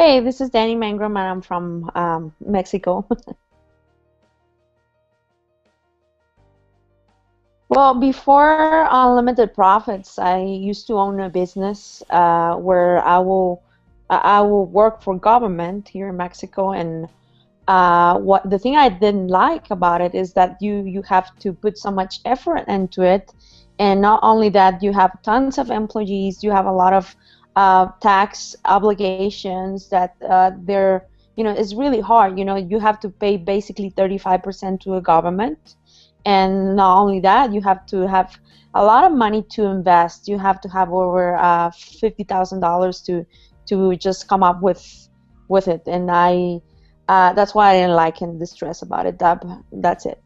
Hey, this is Dani Mangrum, and I'm from Mexico. Well, before Unlimited Profits, I used to own a business where I will work for government here in Mexico, and what the thing I didn't like about it is that you have to put so much effort into it, and not only that, you have tons of employees, you have a lot of tax obligations that they're it's really hard. You have to pay basically 35% to a government, and not only that, you have to have a lot of money to invest. You have to have over $50,000 to just come up with it, and I that's why I didn't like and distress about it. That's it.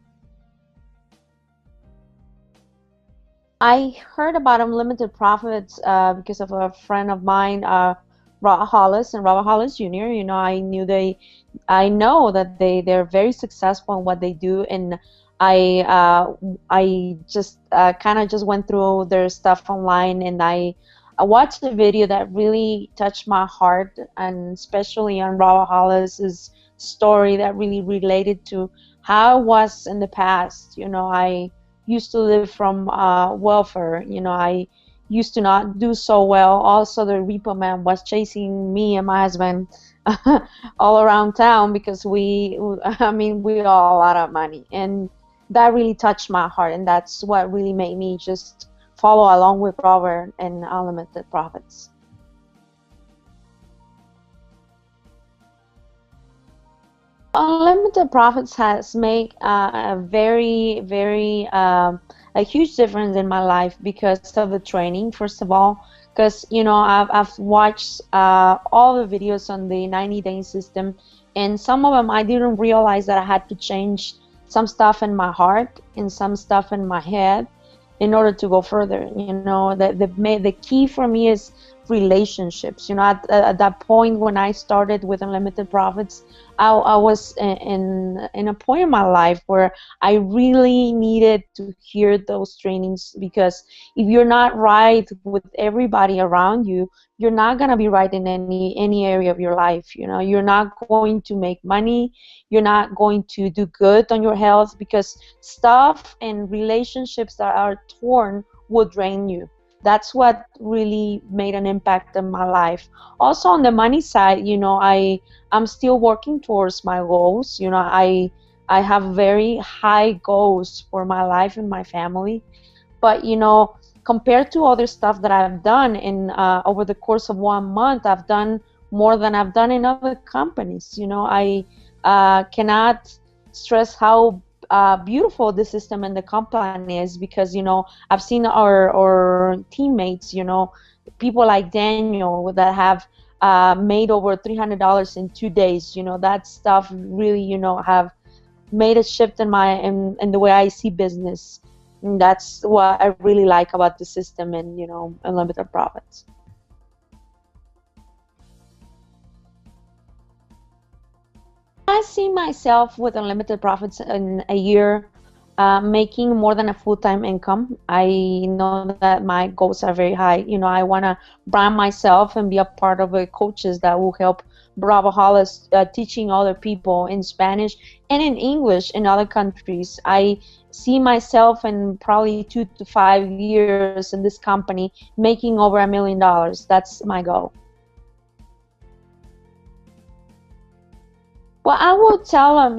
I heard about unlimited profits because of a friend of mine, Robert Hollis and Robert Hollis Jr. I know that they're very successful in what they do, and I just kind of just went through their stuff online, and I watched a video that really touched my heart, and especially on Robert Hollis's story that really related to how it was in the past. I used to live from welfare. I used to not do so well. Also, the repo man was chasing me and my husband all around town because I mean, we all a lot of money, and that really touched my heart, and that's what really made me just follow along with Robert and Unlimited Profits. Unlimited Profits has made a very, very a huge difference in my life because of the training. First of all, because I've watched all the videos on the 90-day system, and some of them I didn't realize that I had to change some stuff in my heart and some stuff in my head in order to go further. The key for me is relationships. At that point when I started with Unlimited Profits, I was in a point in my life where I really needed to hear those trainings, because if you're not right with everybody around you, you're not going to be right in any area of your life. You're not going to make money, you're not going to do good on your health, because stuff and relationships that are torn will drain you. That's what really made an impact in my life. Also on the money side, I'm still working towards my goals. I have very high goals for my life and my family, but compared to other stuff that I've done in over the course of 1 month, I've done more than I've done in other companies. I cannot stress how beautiful the system and the company is, because I've seen our teammates, people like Daniel that have made over $300 in 2 days. That stuff really have made a shift in the way I see business. And that's what I really like about the system and unlimited profits. I see myself with unlimited profits in a year, making more than a full-time income. I know that my goals are very high. I want to brand myself and be a part of the coaches that will help Bravo Hollis teaching other people in Spanish and in English in other countries. I see myself in probably 2 to 5 years in this company making over $1 million. That's my goal. Well, I will tell them,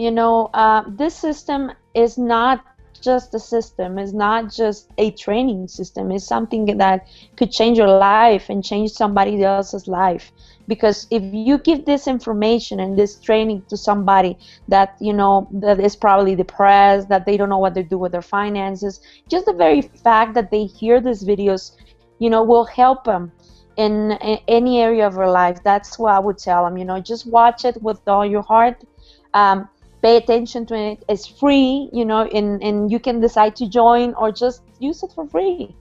this system is not just a system, it's not just a training system, it's something that could change your life and change somebody else's life. Because if you give this information and this training to somebody that, that is probably depressed, that they don't know what to do with their finances, just the very fact that they hear these videos, will help them in any area of your life. That's what I would tell them. Just watch it with all your heart. Um, Pay attention to it. It's free, and you can decide to join or just use it for free.